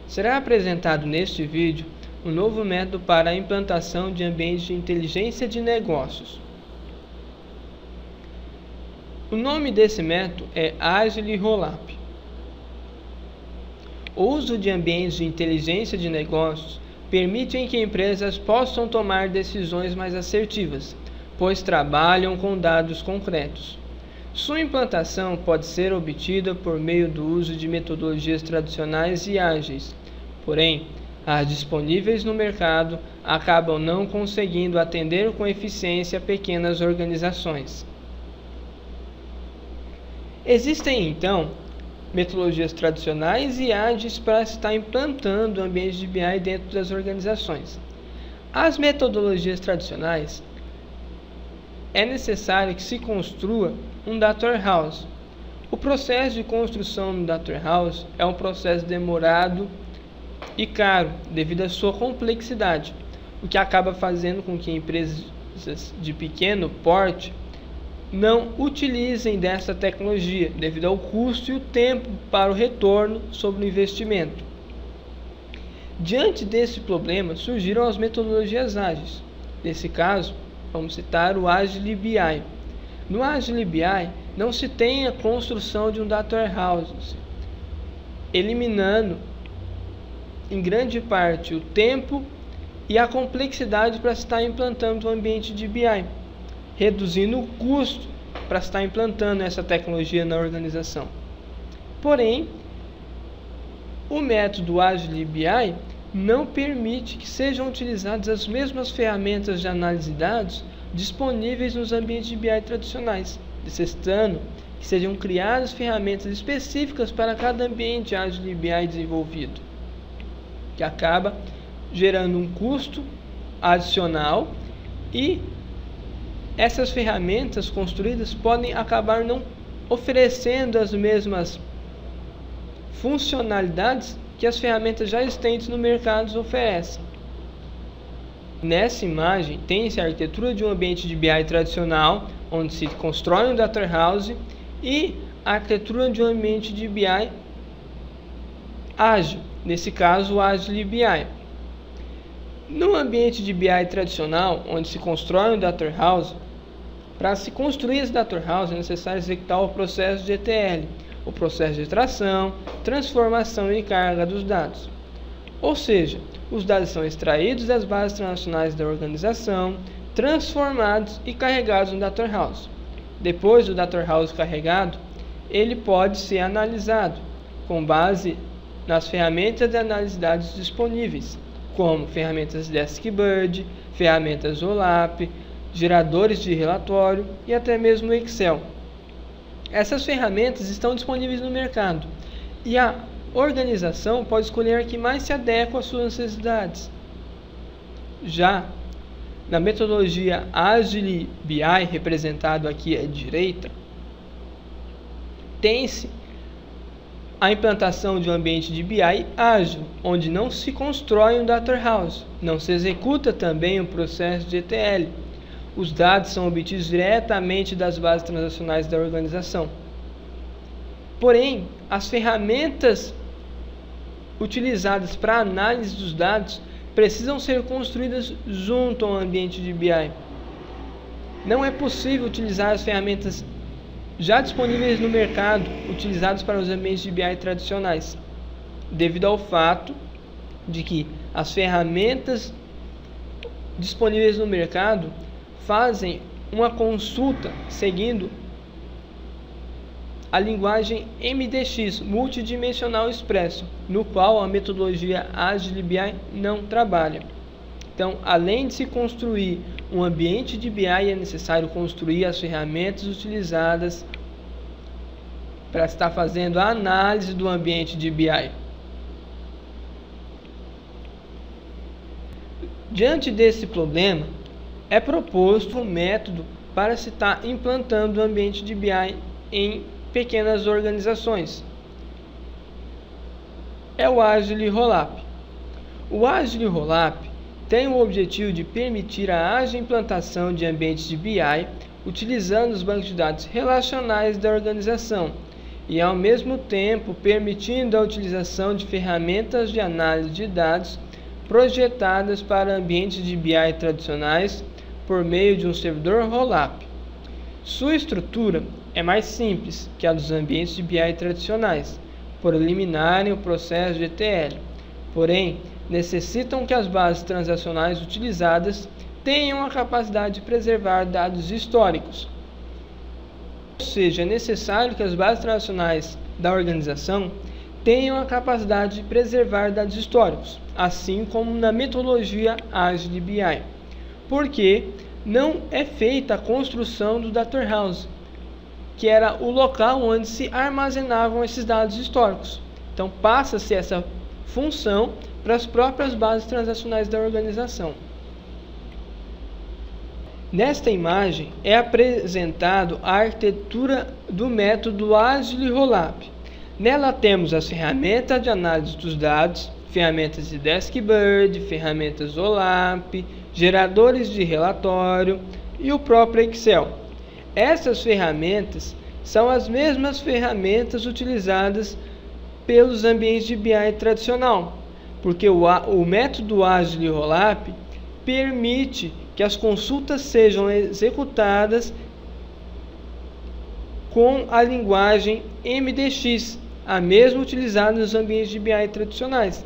Será apresentado neste vídeo um novo método para a implantação de ambientes de inteligência de negócios. O nome desse método é Agile Rollup. O uso de ambientes de inteligência de negócios permite que empresas possam tomar decisões mais assertivas, pois trabalham com dados concretos. Sua implantação pode ser obtida por meio do uso de metodologias tradicionais e ágeis, porém, as disponíveis no mercado acabam não conseguindo atender com eficiência pequenas organizações. Existem, então, metodologias tradicionais e ágeis para estar implantando ambientes de BI dentro das organizações. As metodologias tradicionais é necessário que se construa um data warehouse. O processo de construção do data warehouse é um processo demorado e caro devido à sua complexidade, o que acaba fazendo com que empresas de pequeno porte não utilizem dessa tecnologia devido ao custo e o tempo para o retorno sobre o investimento. Diante desse problema, surgiram as metodologias ágeis. Nesse caso, vamos citar o Agile BI. No Agile BI, não se tem a construção de um data warehouse, eliminando em grande parte o tempo e a complexidade para estar implantando um ambiente de BI, reduzindo o custo para estar implantando essa tecnologia na organização. Porém, o método Agile BI não permite que sejam utilizadas as mesmas ferramentas de análise de dados disponíveis nos ambientes de BI tradicionais, necessitando que sejam criadas ferramentas específicas para cada ambiente Agile BI desenvolvido, que acaba gerando um custo adicional e essas ferramentas construídas podem acabar não oferecendo as mesmas funcionalidades que as ferramentas já existentes no mercado oferecem. Nessa imagem, tem-se a arquitetura de um ambiente de BI tradicional, onde se constrói um data warehouse, e a arquitetura de um ambiente de BI ágil, nesse caso o Agile BI. No ambiente de BI tradicional, onde se constrói um data warehouse, para se construir esse data warehouse é necessário executar o processo de ETL, o processo de extração, transformação e carga dos dados. Ou seja, os dados são extraídos das bases transacionais da organização, transformados e carregados no data warehouse. Depois do data warehouse carregado, ele pode ser analisado com base nas ferramentas de análise de dados disponíveis, como ferramentas Deskbird, ferramentas Rollup, geradores de relatório e até mesmo Excel. Essas ferramentas estão disponíveis no mercado e a organização pode escolher a que mais se adequa às suas necessidades. Já na metodologia Agile BI, representado aqui à direita, tem-se a implantação de um ambiente de BI ágil, onde não se constrói um data warehouse, não se executa também o processo de ETL. Os dados são obtidos diretamente das bases transacionais da organização. Porém, as ferramentas utilizadas para a análise dos dados precisam ser construídas junto ao ambiente de BI. Não é possível utilizar as ferramentas já disponíveis no mercado, utilizadas para os ambientes de BI tradicionais, devido ao fato de que as ferramentas disponíveis no mercado fazem uma consulta seguindo a linguagem MDX, Multidimensional Expresso, no qual a metodologia Agile BI não trabalha. Então, além de se construir um ambiente de BI, é necessário construir as ferramentas utilizadas para estar fazendo a análise do ambiente de BI. Diante desse problema, é proposto um método para se estar implantando o ambiente de BI em pequenas organizações. É o Agile Rollup. O Agile Rollup tem o objetivo de permitir a ágil implantação de ambientes de BI utilizando os bancos de dados relacionais da organização, e, ao mesmo tempo, permitindo a utilização de ferramentas de análise de dados projetadas para ambientes de BI tradicionais por meio de um servidor roll-up. Sua estrutura é mais simples que a dos ambientes de BI tradicionais, por eliminarem o processo de ETL, porém, necessitam que as bases transacionais utilizadas tenham a capacidade de preservar dados históricos. Ou seja, é necessário que as bases transacionais da organização tenham a capacidade de preservar dados históricos, assim como na metodologia ágil de BI, porque não é feita a construção do Data Warehouse, que era o local onde se armazenavam esses dados históricos. Então passa-se essa função para as próprias bases transacionais da organização. Nesta imagem é apresentado a arquitetura do método Agile Rollup. Nela temos as ferramentas de análise dos dados, ferramentas de Deskbird, ferramentas OLAP, geradores de relatório e o próprio Excel. Essas ferramentas são as mesmas ferramentas utilizadas pelos ambientes de BI tradicional, porque o método Agile Rollup permite que as consultas sejam executadas com a linguagem MDX, a mesma utilizada nos ambientes de BI tradicionais.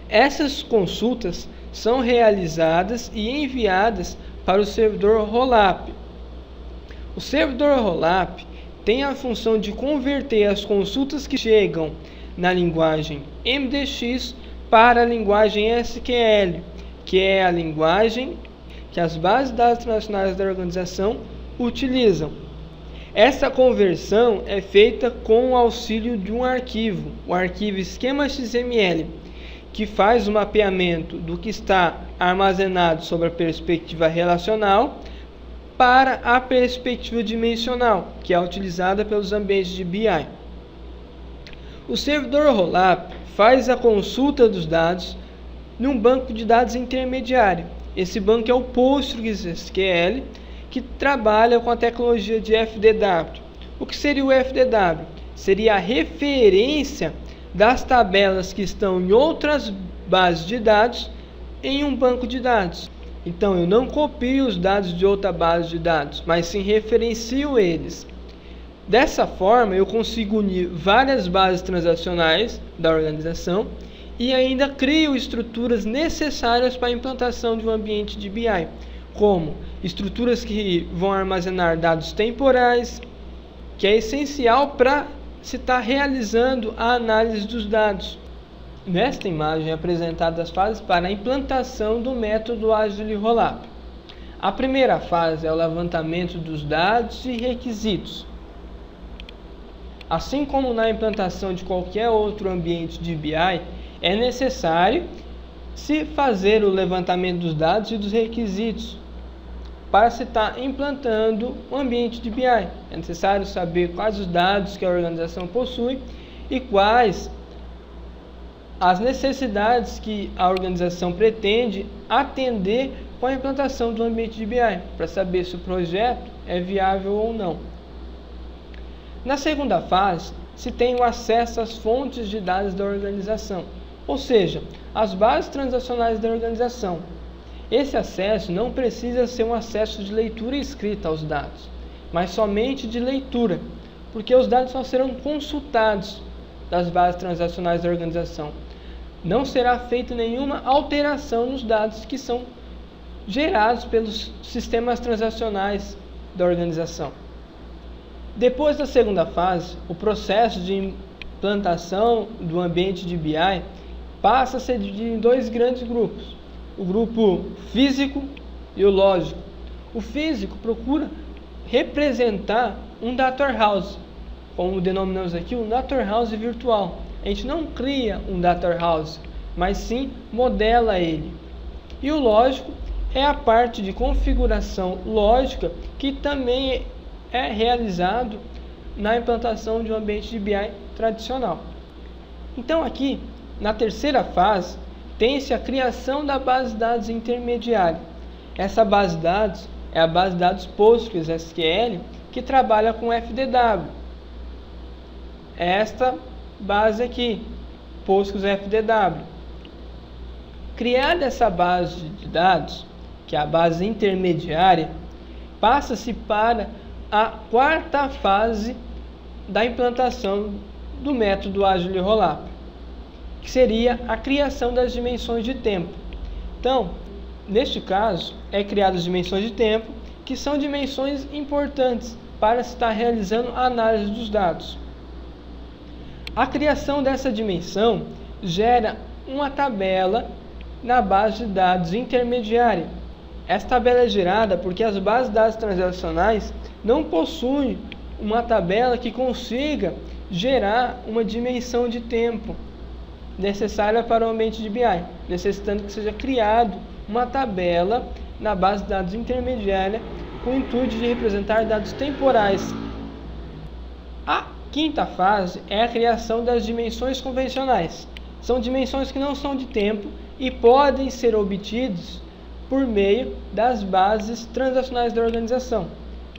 Essas consultas são realizadas e enviadas para o servidor Rollup. O servidor Rollup tem a função de converter as consultas que chegam na linguagem MDX para a linguagem SQL, que é a linguagem que as bases de dados transacionais da organização utilizam. Essa conversão é feita com o auxílio de um arquivo, o arquivo esquema.xml, que faz o mapeamento do que está armazenado sobre a perspectiva relacional para a perspectiva dimensional, que é utilizada pelos ambientes de BI. O servidor Rollup faz a consulta dos dados num banco de dados intermediário. Esse banco é o PostgreSQL, que trabalha com a tecnologia de FDW. O que seria o FDW? Seria a referência das tabelas que estão em outras bases de dados em um banco de dados. Então, eu não copio os dados de outra base de dados, mas sim referencio eles. Dessa forma, eu consigo unir várias bases transacionais da organização e ainda crio estruturas necessárias para a implantação de um ambiente de BI, como estruturas que vão armazenar dados temporais, que é essencial para se estar realizando a análise dos dados. Nesta imagem é apresentadas as fases para a implantação do método Agile Rollup. A primeira fase é o levantamento dos dados e requisitos. Assim como na implantação de qualquer outro ambiente de BI, é necessário se fazer o levantamento dos dados e dos requisitos para se estar implantando um ambiente de BI. É necessário saber quais os dados que a organização possui e quais as necessidades que a organização pretende atender com a implantação do ambiente de BI, para saber se o projeto é viável ou não. Na segunda fase, se tem o acesso às fontes de dados da organização, ou seja, as bases transacionais da organização. Esse acesso não precisa ser um acesso de leitura e escrita aos dados, mas somente de leitura, porque os dados só serão consultados das bases transacionais da organização. Não será feita nenhuma alteração nos dados que são gerados pelos sistemas transacionais da organização. Depois da segunda fase, o processo de implantação do ambiente de BI passa a ser dividido em dois grandes grupos: o grupo físico e o lógico. O físico procura representar um data warehouse, como denominamos aqui, um data warehouse virtual. A gente não cria um data warehouse, mas sim modela ele. E o lógico é a parte de configuração lógica que também é realizado na implantação de um ambiente de BI tradicional. Então aqui, na terceira fase, tem-se a criação da base de dados intermediária. Essa base de dados é a base de dados PostgreSQL, que trabalha com FDW. esta base aqui, PostgreSQL. Criada essa base de dados, que é a base intermediária, passa-se para a quarta fase da implantação do método Agile Rollup, que seria a criação das dimensões de tempo. Então, neste caso, é criadas as dimensões de tempo, que são dimensões importantes para se estar realizando a análise dos dados. A criação dessa dimensão gera uma tabela na base de dados intermediária. Essa tabela é gerada porque as bases de dados transacionais não possuem uma tabela que consiga gerar uma dimensão de tempo necessária para o ambiente de BI, necessitando que seja criado uma tabela na base de dados intermediária com o intuito de representar dados temporais. A quinta fase é a criação das dimensões convencionais. São dimensões que não são de tempo e podem ser obtidas por meio das bases transacionais da organização.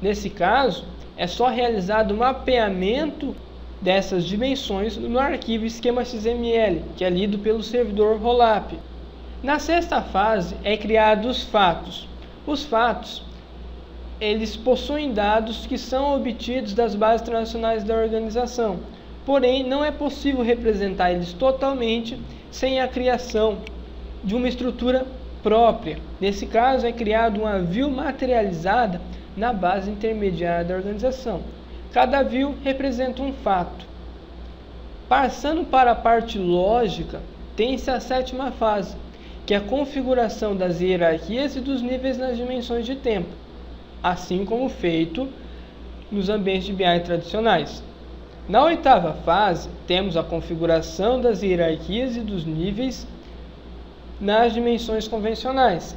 Nesse caso, é só realizado o mapeamento dessas dimensões no arquivo esquema XML, que é lido pelo servidor Rollup. Na sexta fase é criado os fatos. Os fatos, eles possuem dados que são obtidos das bases transacionais da organização, porém não é possível representar eles totalmente sem a criação de uma estrutura própria. Nesse caso, é criado uma view materializada na base intermediária da organização. Cada view representa um fato. Passando para a parte lógica, tem-se a sétima fase, que é a configuração das hierarquias e dos níveis nas dimensões de tempo, assim como feito nos ambientes de BI tradicionais. Na oitava fase, temos a configuração das hierarquias e dos níveis nas dimensões convencionais.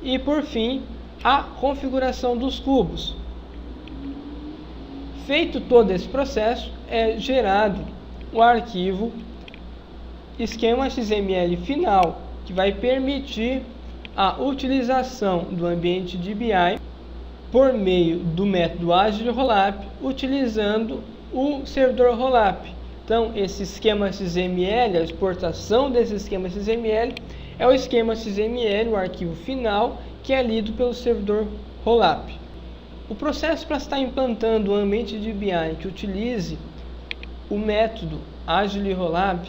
E, por fim, a configuração dos cubos. Feito todo esse processo, é gerado o arquivo esquema XML final, que vai permitir a utilização do ambiente de BI por meio do método Agile Rollup, utilizando o servidor Rollup. Então, esse esquema XML, a exportação desse esquema XML, é o esquema XML, o arquivo final, que é lido pelo servidor Rollup. O processo para estar implantando um ambiente de BI que utilize o método Agile Rollup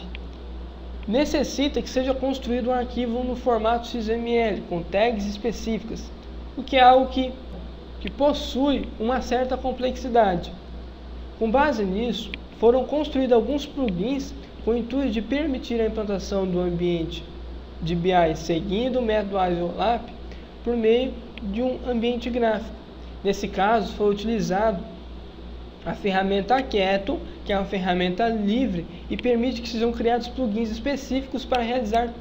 necessita que seja construído um arquivo no formato XML, com tags específicas, o que é algo que possui uma certa complexidade. Com base nisso, foram construídos alguns plugins com o intuito de permitir a implantação do ambiente de BI seguindo o método Agile Rollup por meio de um ambiente gráfico. Nesse caso, foi utilizado a ferramenta Keto, que é uma ferramenta livre e permite que sejam criados plugins específicos para realizar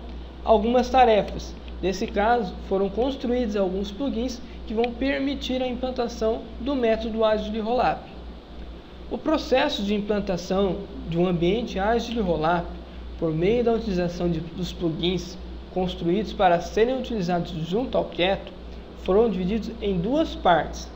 algumas tarefas. Nesse caso, foram construídos alguns plugins que vão permitir a implantação do método Agile Rollup. O processo de implantação de um ambiente Agile Rollup, por meio da utilização dos plugins construídos para serem utilizados junto ao Keto, foram divididos em duas partes.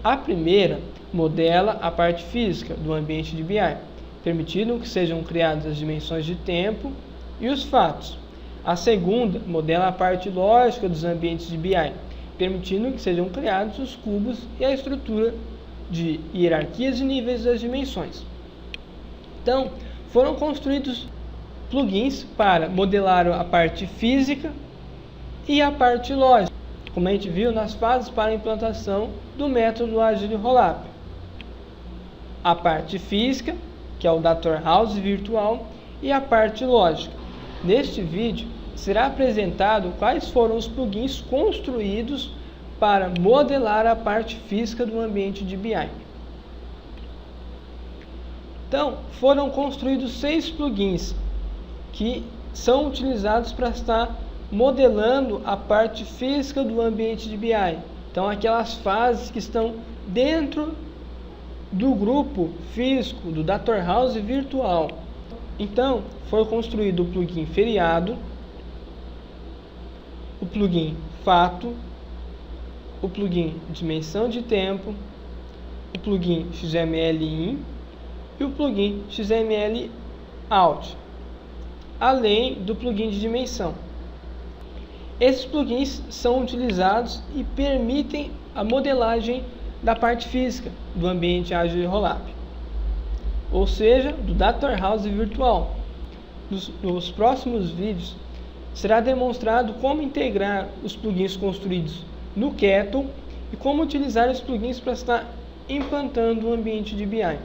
A primeira modela a parte física do ambiente de BI, permitindo que sejam criadas as dimensões de tempo e os fatos. A segunda modela a parte lógica dos ambientes de BI, permitindo que sejam criados os cubos e a estrutura de hierarquias e níveis das dimensões. Então, foram construídos plugins para modelar a parte física e a parte lógica, como a gente viu nas fases para a implantação do método Agile Rollup. A parte física, que é o Data House virtual, e a parte lógica. Neste vídeo, será apresentado quais foram os plugins construídos para modelar a parte física do ambiente de BI. Então, foram construídos 6 plugins que são utilizados para estar modelando a parte física do ambiente de BI. Então, aquelas fases que estão dentro do grupo físico do Data House virtual. Então, foi construído o plugin feriado, o plugin fato, o plugin dimensão de tempo, o plugin XML-in, e o plugin XML Out, além do plugin de dimensão. Esses plugins são utilizados e permitem a modelagem da parte física do ambiente ágil Rollup, ou seja, do Data Warehouse virtual. Nos próximos vídeos será demonstrado como integrar os plugins construídos no Kettle e como utilizar os plugins para estar implantando o ambiente de BI.